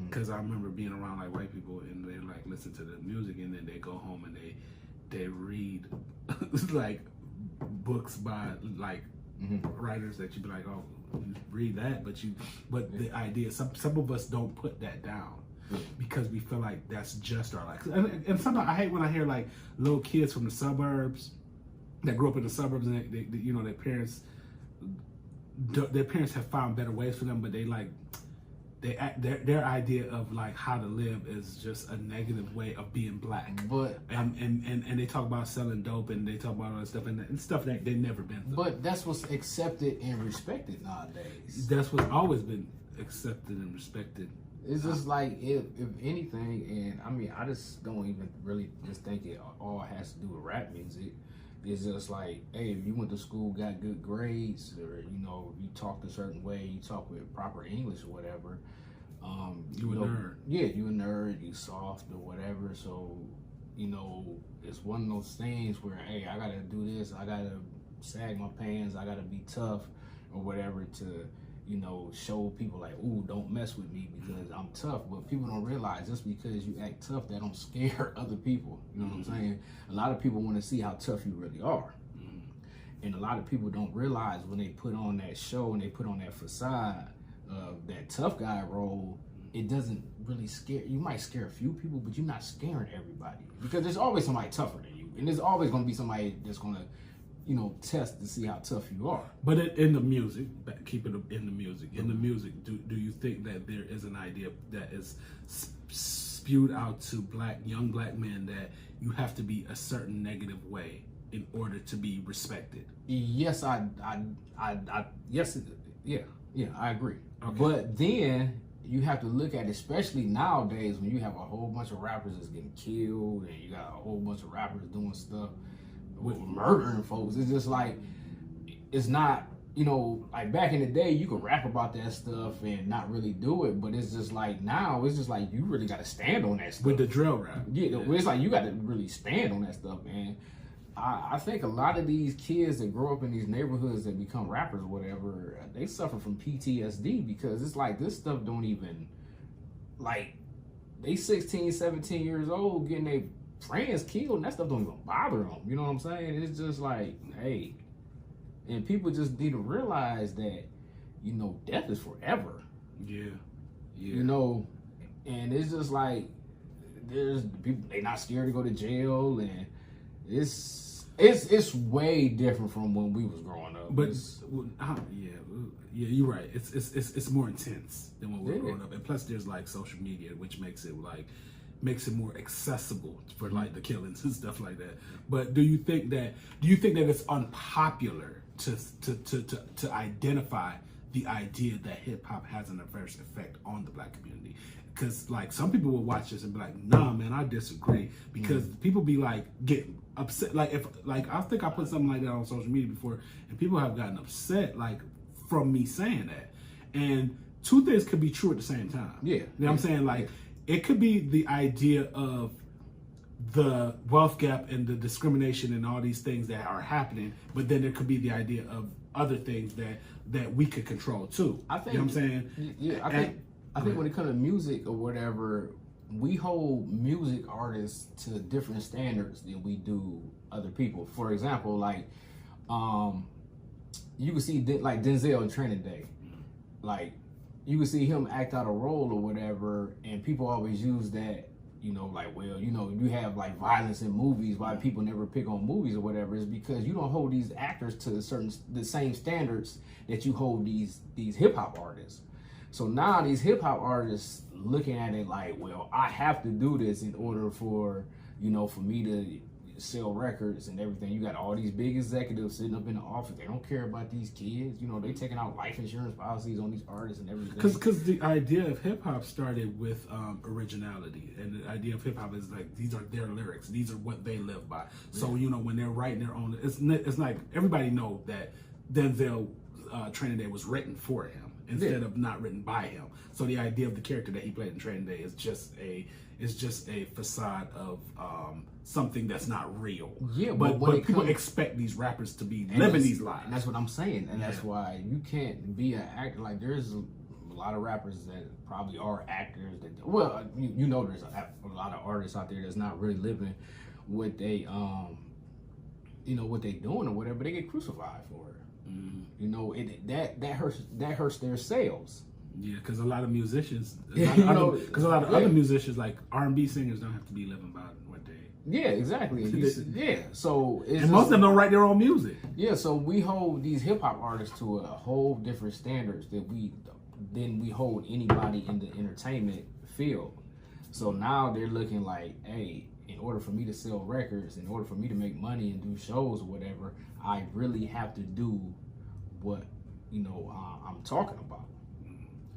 Because I remember being around like white people and they like listen to the music and then they go home and they read like books by like writers that you'd be like, oh, read that, but the idea some of us don't put that down. Because we feel like that's just our life, and sometimes I hate when I hear like little kids from the suburbs that grew up in the suburbs and they you know their parents have found better ways for them, but they like their idea of like how to live is just a negative way of being black. But and they talk about selling dope and they talk about all that stuff and stuff that they've never been through. But that's what's accepted and respected nowadays. That's what's always been accepted and respected. It's just like if anything, and I mean I just don't even really just think it all has to do with rap music. It's just like, hey, if you went to school, got good grades, or you know, you talked a certain way, you talk with proper English or whatever. You a nerd. Yeah, you a nerd, you soft or whatever. So, you know, it's one of those things where, hey, I gotta do this, I gotta sag my pants, I gotta be tough or whatever to, you know, show people like, ooh, don't mess with me because I'm tough. But people don't realize just because you act tough, that don't scare other people. You know what I'm saying? A lot of people want to see how tough you really are. And a lot of people don't realize when they put on that show and they put on that facade of that tough guy role, it doesn't really scare. You might scare a few people, but you're not scaring everybody. Because there's always somebody tougher than you. And there's always going to be somebody that's going to, you know, test to see how tough you are. But in the music, keep it in the music. In the music, do you think that there is an idea that is spewed out to young black men that you have to be a certain negative way in order to be respected? Yes, yeah, I agree. Okay. But then you have to look at it, especially nowadays when you have a whole bunch of rappers that's getting killed and you got a whole bunch of rappers doing stuff with murdering folks. It's just like, it's not, you know, like back in the day you could rap about that stuff and not really do it, but it's just like now it's just like you really got to stand on that stuff. With the drill rap. Yeah, it's like you got to really stand on that stuff, man. I think a lot of these kids that grow up in these neighborhoods that become rappers or whatever, they suffer from PTSD because it's like this stuff don't even like they 16, 17 years old getting their friends killed, and that stuff don't even bother them. You know what I'm saying? It's just like, hey, and people just need to realize that, you know, death is forever. Yeah. You know, and it's just like there's people, they not scared to go to jail, and it's way different from when we was growing up. But yeah, you're right. It's more intense than when we were growing up, and plus there's like social media, which makes it more accessible for like the killings and stuff like that. But do you think that it's unpopular to identify the idea that hip hop has an adverse effect on the Black community? Because like some people will watch this and be like, nah, man, I disagree. Because people be like getting upset. Like if I think I put something like that on social media before, and people have gotten upset like from me saying that. And two things could be true at the same time. Yeah. You know what I'm saying? Like it could be the idea of the wealth gap and the discrimination and all these things that are happening, but then there could be the idea of other things that we could control too. I think, you know what I'm saying? Yeah, I think when it comes to music or whatever, we hold music artists to different standards than we do other people. For example, like you can see like Denzel in Training Day, like you can see him act out a role or whatever, and people always use that, you know, like, well, you know, you have like violence in movies, why people never pick on movies or whatever, is because you don't hold these actors to the same standards that you hold these hip hop artists. So now these hip hop artists looking at it like, well, I have to do this in order for, you know, for me to sell records and everything. You got all these big executives sitting up in the office. They don't care about these kids. You know, they taking out life insurance policies on these artists and everything. Because the idea of hip hop started with originality, and the idea of hip hop is like these are their lyrics. These are what they live by. So you know when they're writing their own, it's like everybody know that Denzel Training Day was written for him instead of not written by him. So the idea of the character that he played in Training Day is just a facade of something that's not real. Yeah, but people expect these rappers to be living these lives. And that's what I'm saying, and that's why you can't be an actor. Like there's a lot of rappers that probably are actors that, well, you know, there's a lot of artists out there that's not really living what they you know, what they doing or whatever, but they get crucified for it. You know, that hurts their sales. Yeah, because a lot of musicians, other musicians like R&B singers don't have to be living by what they. Yeah, exactly. So and most of them don't write their own music. Yeah, so we hold these hip hop artists to a whole different standards than we hold anybody in the entertainment field. So now they're looking like, hey, in order for me to sell records, in order for me to make money and do shows or whatever, I really have to do what, you know, I'm talking about,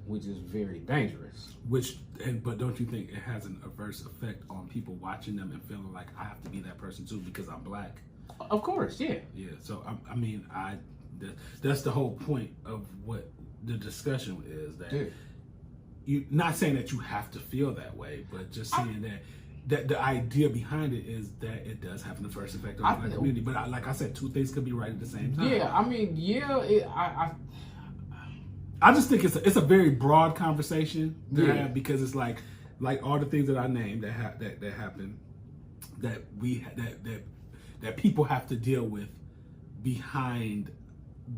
which is very dangerous. But don't you think it has an adverse effect on people watching them and feeling like I have to be that person too because I'm Black? Of course, yeah. Yeah. So I mean, that's the whole point of what the discussion is. That you not saying that you have to feel that way, but just saying that the idea behind it is that it does have an adverse effect on the Black community. But like I said, two things could be right at the same time. Yeah, I mean, I just think it's a very broad conversation to have, because it's like all the things that I named that happen that people have to deal with behind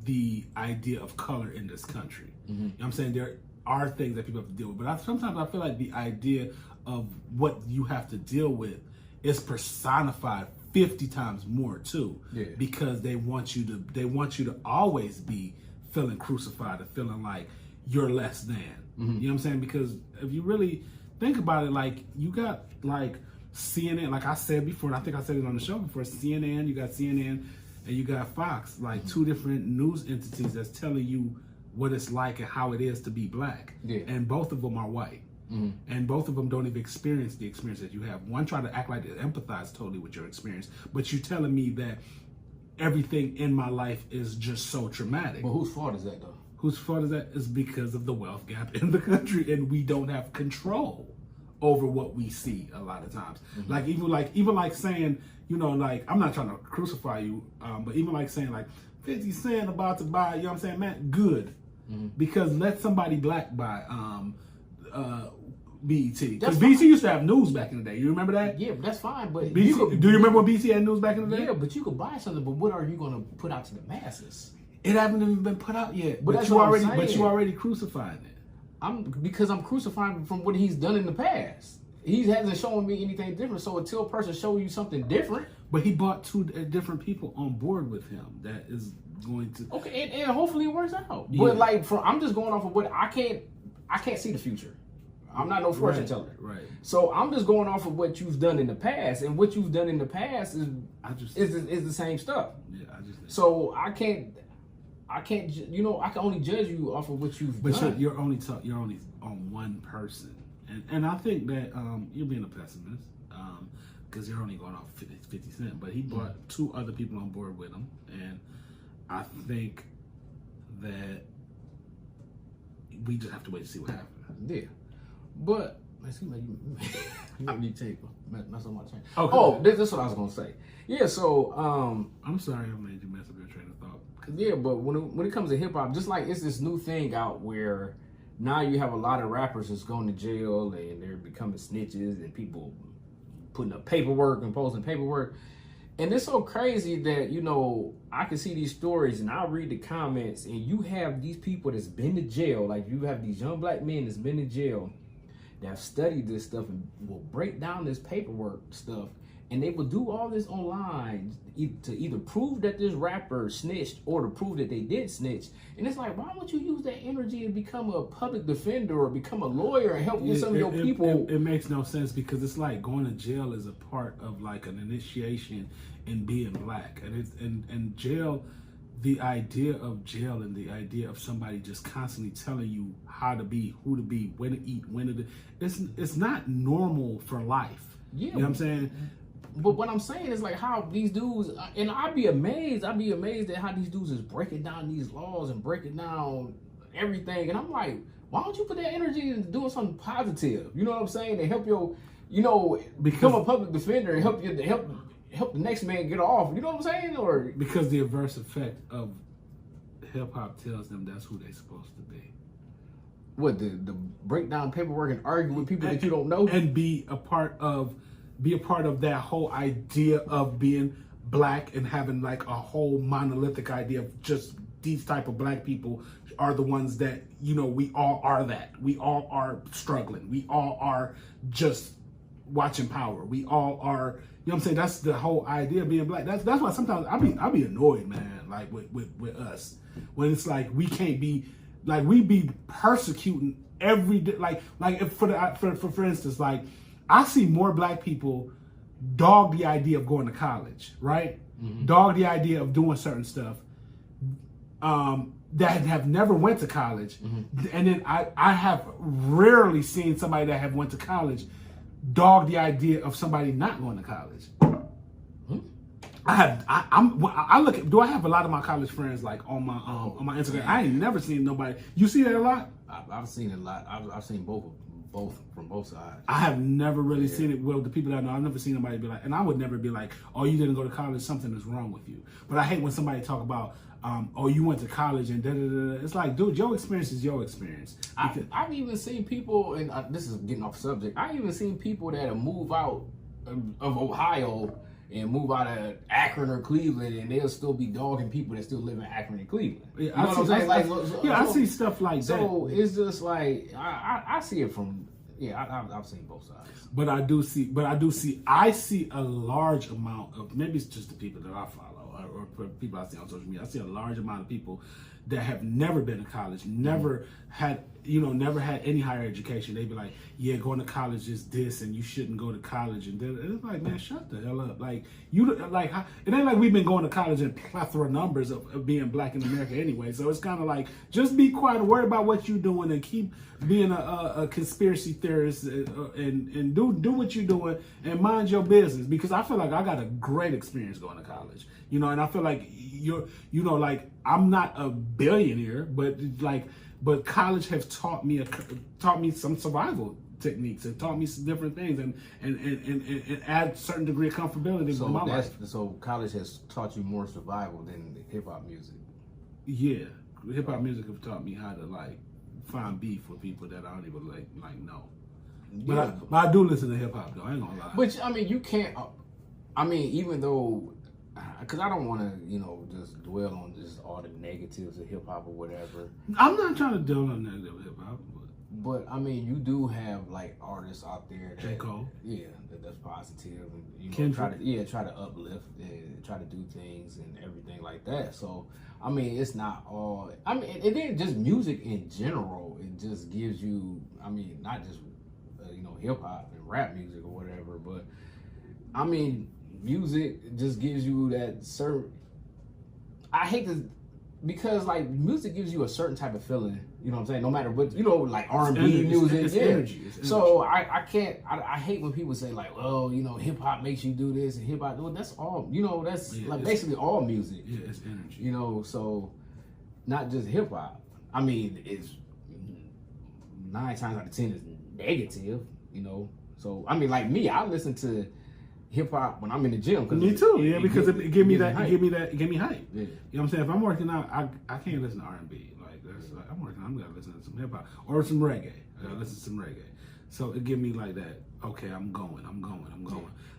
the idea of color in this country. You know what I'm saying? There are things that people have to deal with, but sometimes I feel like the idea of what you have to deal with is personified 50 times more too, because they want you to always be feeling crucified or feeling like you're less than. You know what I'm saying? Because if you really think about it, like you got like CNN, like I said before, and I think I said it on the show before, you got CNN and you got Fox, like two different news entities that's telling you what it's like and how it is to be Black. And both of them are white. And both of them don't even experience the experience that you have. One try to act like they empathize totally with your experience, but you're telling me that everything in my life is just so traumatic. Well, whose fault is that though? Whose fault is that? Is because of the wealth gap in the country, and we don't have control over what we see a lot of times. Even like saying, you know, like I'm not trying to crucify you, but even like saying like 50 Cent about to buy, you know what I'm saying, man, good. Because let somebody Black buy BET. That's Because BET used to have news back in the day. You remember that? Yeah, but that's fine. But BET, do you remember when BET had news back in the day? Yeah, but you could buy something. But what are you going to put out to the masses? It haven't even been put out yet. But you already crucified it. Because I'm crucifying from what he's done in the past. He hasn't shown me anything different. So until a person shows you something different. But he brought two different people on board with him. That is going to and hopefully it works out. Yeah. But like, I'm just going off of what I can't see the future. I'm not no fortune teller. Right. So I'm just going off of what you've done in the past, and what you've done in the past is the same stuff. Yeah, So I can't. I can only judge you off of what you've done. But you're only on one person, and I think that you're being a pessimist because you're only going off 50 Cent. But he brought two other people on board with him, and I think that we just have to wait to see what happens. Yeah, but it seems like you need to take mess up my chain. Okay. Oh, this is what I was gonna say. Yeah, so I'm sorry I made you mess up your train of thought. Yeah, but when it comes to hip hop, just like it's this new thing out where now you have a lot of rappers that's going to jail and they're becoming snitches and people putting up paperwork and posting paperwork. And it's so crazy that, I can see these stories and I'll read the comments and you have these people that's been to jail. Like you have these young black men that's been to jail that have studied this stuff and will break down this paperwork stuff. And they will do all this online to either prove that this rapper snitched or to prove that they did snitch. And it's like, why don't you use that energy and become a public defender or become a lawyer and help some of your people? It makes no sense because it's like going to jail is a part of like an initiation in being black. And jail, the idea of jail and the idea of somebody just constantly telling you how to be, who to be, when to eat, when to do, it's not normal for life. Yeah. You know what I'm saying? But what I'm saying is like how these dudes, and I'd be amazed at how these dudes is breaking down these laws and breaking down everything. And I'm like, why don't you put that energy into doing something positive? You know what I'm saying? To help become a public defender and help the next man get off. You know what I'm saying? Or because the adverse effect of hip hop tells them that's who they're supposed to be. What, the break down paperwork and argue with people that you don't know? And be a part of that whole idea of being black and having like a whole monolithic idea of just these type of black people are the ones that, we all are that. We all are struggling. We all are just watching Power. We all are, you know what I'm saying? That's the whole idea of being black. That's why sometimes I be annoyed, man, like with us. When it's like we can't be, like we be persecuting every day. Like if for instance, like I see more black people dog the idea of going to college, right? Mm-hmm. Dog the idea of doing certain stuff that have never went to college. Mm-hmm. And then I have rarely seen somebody that have went to college dog the idea of somebody not going to college. Mm-hmm. I look at, do I have a lot of my college friends like on my Instagram? I ain't never seen nobody. You see that a lot? I've seen it a lot. I've seen both from both sides. I have never really seen it. Well, the people that I know, I've never seen anybody be like, and I would never be like, oh, you didn't go to college, something is wrong with you. But I hate when somebody talk about, oh, you went to college and da-da-da-da. It's like, dude, your experience is your experience. I've even seen people, and this is getting off subject, I've even seen people that move out of Ohio and move out of Akron or Cleveland, and they'll still be dogging people that still live in Akron and Cleveland. Yeah, you know what I'm saying? I see stuff like that. So it's just like I see it from I've seen both sides. But I see a large amount of, maybe it's just the people that I follow or people I see on social media. I see a large amount of people that have never been to college, never had any higher education. They be like, yeah, going to college is this, and you shouldn't go to college. And it's like, man, shut the hell up. Like it ain't like we've been going to college in plethora numbers of being black in America anyway. So it's kind of like, just be quiet and worry about what you're doing and keep being a conspiracy theorist and do what you're doing and mind your business. Because I feel like I got a great experience going to college, and I feel like like I'm not a billionaire, but college has taught me some survival techniques. It taught me some different things and add certain degree of comfortability to my life. So college has taught you more survival than hip hop music. Yeah, hip hop music have taught me how to like find beef with people that I don't even like know. But I do listen to hip hop though. I ain't gonna lie. But I mean, you can't. I mean, even though, because I don't want to, just dwell on just all the negatives of hip hop or whatever. I'm not trying to dwell on negative hip hop. But I mean, you do have like artists out there that J. Cole. Yeah, that's positive, and try to uplift and try to do things and everything like that. So I mean, it's not all. I mean, and then just music in general. It just gives you. I mean, not just hip hop and rap music or whatever, but I mean, music just gives you that certain. I hate to. Because like music gives you a certain type of feeling, you know what I'm saying? No matter what, like R&B music, it's energy. It's energy. So I can't. I hate when people say like, well, hip hop makes you do this and hip hop. Well, that's all. That's like basically all music. Yeah, it's energy. So not just hip hop. I mean, it's 9 times out of 10 is negative. So I mean, like me, I listen to hip hop when I'm in the gym. Me too, yeah, because it give me hype. Yeah. You know what I'm saying? If I'm working out, I can't listen to R&B. Like that's like I'm working out, I'm gonna listen to some hip hop or some reggae. I gotta listen to some reggae. So it give me like that. Okay, I'm going.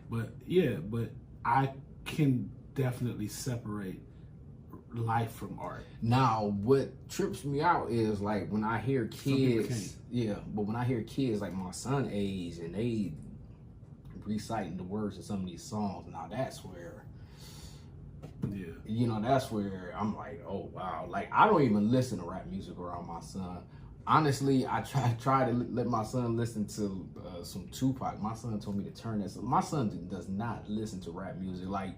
But I can definitely separate life from art. Now, what trips me out is like when I hear kids. But when I hear kids like my son age and they reciting the words of some of these songs, now that's where that's where I'm like, oh wow, like I don't even listen to rap music around my son. Honestly, I try to let my son listen to some Tupac. My son told me to turn that. My son does not listen to rap music. Like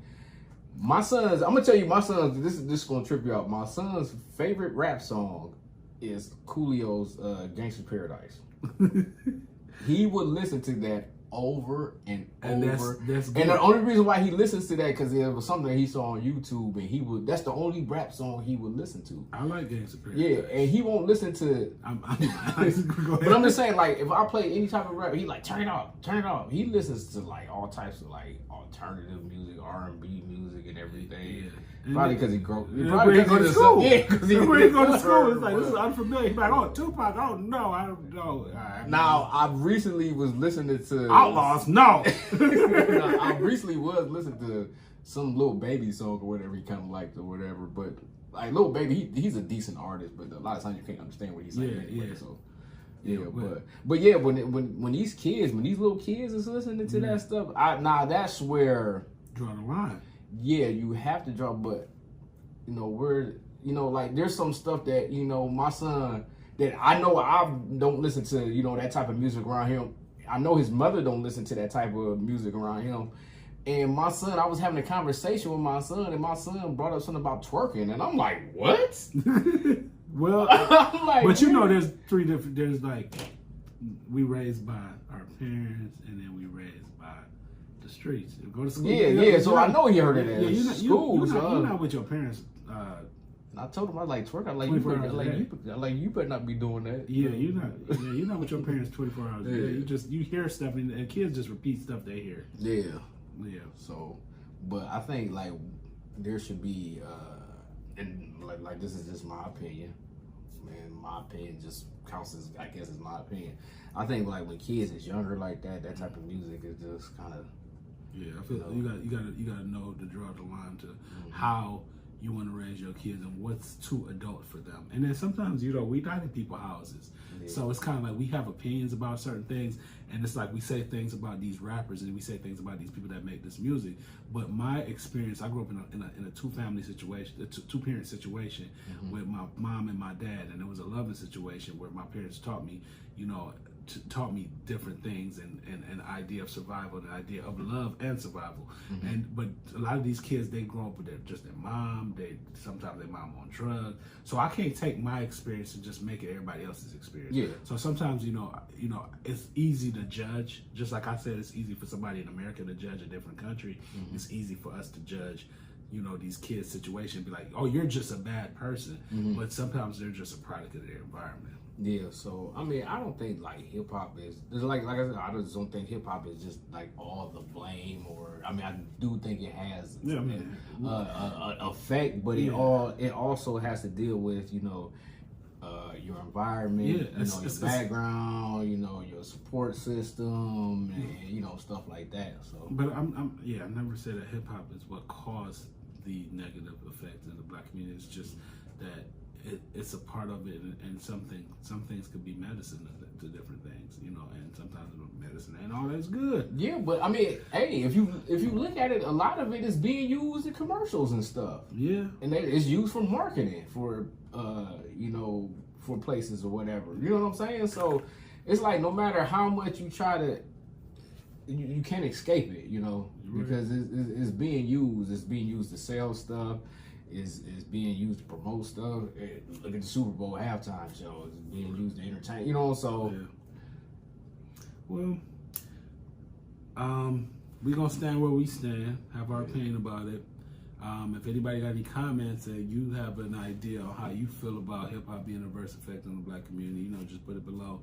my son's, I'm gonna tell you, my son's. This is gonna trip you out. My son's favorite rap song is Coolio's "Gangsta Paradise." He would listen to that over and over. That's and the only reason why he listens to that because it was something that he saw on YouTube, and that's the only rap song he would listen to. I like Gangsta Paradise. Yeah, and he won't listen to. But I'm just saying, like, if I play any type of rap, he like turn it off. He listens to like all types of like alternative music, R&B music, and everything. Yeah. Probably because he grew. Probably because he go to school. Yeah, because he go to school. It's like this is unfamiliar. He's like, oh, Tupac. Oh no, I don't know. Now I recently was listening to Outlaws. No. I recently was listening to some Lil Baby song or whatever he kind of liked or whatever. But like Lil Baby, he's a decent artist, but a lot of times you can't understand what he's saying anyway. Yeah. So. Yeah, but yeah, when these little kids is listening to that stuff, that's where draw the line. Yeah, you have to draw, but like there's some stuff that my son that I know I don't listen to that type of music around him. I know his mother don't listen to that type of music around him. And my son, I was having a conversation with my son, and my son brought up something about twerking, and I'm like, what? Well, like, but there's 3 different. There's like we raised by our parents, and then we raised by the streets. You go to school. Yeah. So I know he heard it at school. You're not with your parents. I told him I like twerk. I like you better not be doing that. Yeah, you're not. Yeah, you're not with your parents 24 hours a day. You hear stuff, and kids just repeat stuff they hear. Yeah. So, but I think like there should be, and like this is just my opinion. Man, my opinion just counts as I guess is my opinion. I think like when kids is younger like that type of music is just kind of. Yeah, I feel you gotta know to draw the line to how you want to raise your kids and what's too adult for them. And then sometimes, we die in people's houses. Yeah. So it's kind of like we have opinions about certain things, and it's like we say things about these rappers and we say things about these people that make this music. But my experience, I grew up in a 2-family situation, a 2-parent situation with my mom and my dad, and it was a loving situation where my parents taught me, taught me different things and the idea of survival, the idea of love and survival. But a lot of these kids, they grow up with their mom. Sometimes their mom on drugs. So I can't take my experience and just make it everybody else's experience. Yeah. So sometimes it's easy to judge. Just like I said, it's easy for somebody in America to judge a different country. It's easy for us to judge these kids' situation, be like, oh, you're just a bad person. But sometimes they're just a product of their environment. Yeah, so I mean, I don't think like hip hop is like I said, I just don't think hip hop is just like all the blame, or I mean, I do think it has an effect, but it also has to deal with your environment, your background, your support system, and stuff like that. So, but I never said that hip hop is what caused the negative effect in the black community. It's just that it's a part of it, and some things could be medicine to different things, and sometimes medicine ain't all that's good. Yeah, but I mean, hey, if you look at it, a lot of it is being used in commercials and stuff. Yeah, and it's used for marketing for for places or whatever. You know what I'm saying? So it's like no matter how much you try to, you can't escape it. Because it's being used. It's being used to sell stuff. Is being used to promote stuff. Look at the Super Bowl halftime show. It's being used to entertain. So. Yeah. Well, we're gonna stand where we stand. Have our opinion about it. If anybody got any comments and you have an idea on how you feel about hip hop being an adverse effect on the black community, just put it below.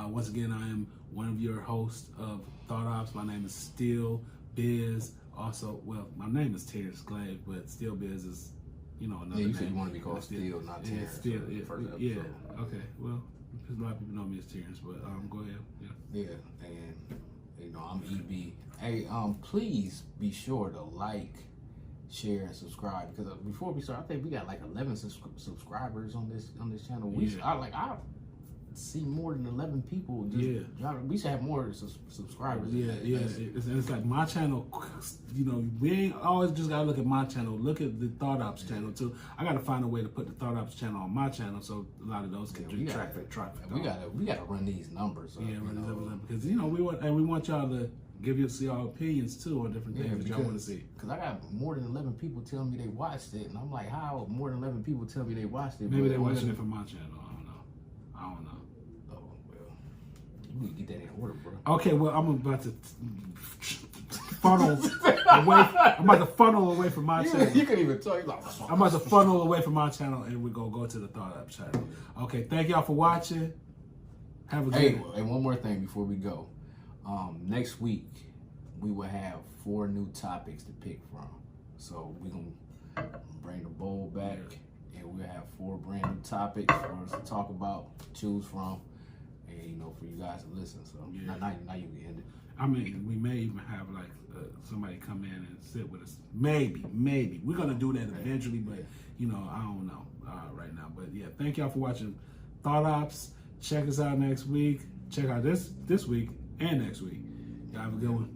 Once again, I am one of your hosts of Thought Ops. My name is Steel Biz. Also, well, my name is Terrence Glave, but Steel Biz is, another name. You said you want to be called Steel, not Terrence. Steel, yeah. Okay, well, because a lot of people know me as Terrence, but go ahead. Yeah, and I'm EB. Hey, please be sure to like, share, and subscribe, because before we start, I think we got like 11 subscribers on this channel. I see more than 11 people. We should have more subscribers. It's like my channel. We ain't always just gotta look at my channel. Look at the Thought Ops channel too. I gotta find a way to put the Thought Ops channel on my channel, so a lot of those can traffic. We gotta run these numbers. Because we want y'all to see our opinions too on different things that y'all want to see. Because I got more than 11 people telling me they watched it, and I'm like, how more than 11 people tell me they watched it? Maybe they're watching it from my channel. I don't know. Oh well, you need to get that in order, bro. Okay, well I'm about to funnel away. I'm about to funnel away from my channel. You can't even tell. I'm about to funnel away from my channel, and we're gonna go to the Thought Up channel. Okay, thank y'all for watching. Have a good one. And one more thing before we go. Next week, we will have 4 new topics to pick from. So we're going to bring the bowl back, and we'll have 4 brand new topics for us to talk about, choose from, and, for you guys to listen. So now you can end it. I mean, we may even have, like, somebody come in and sit with us. Maybe. We're going to do that eventually, but, I don't know right now. But, yeah, thank y'all for watching Thought Ops. Check us out next week. Check out this week and next week. Y'all have a good one.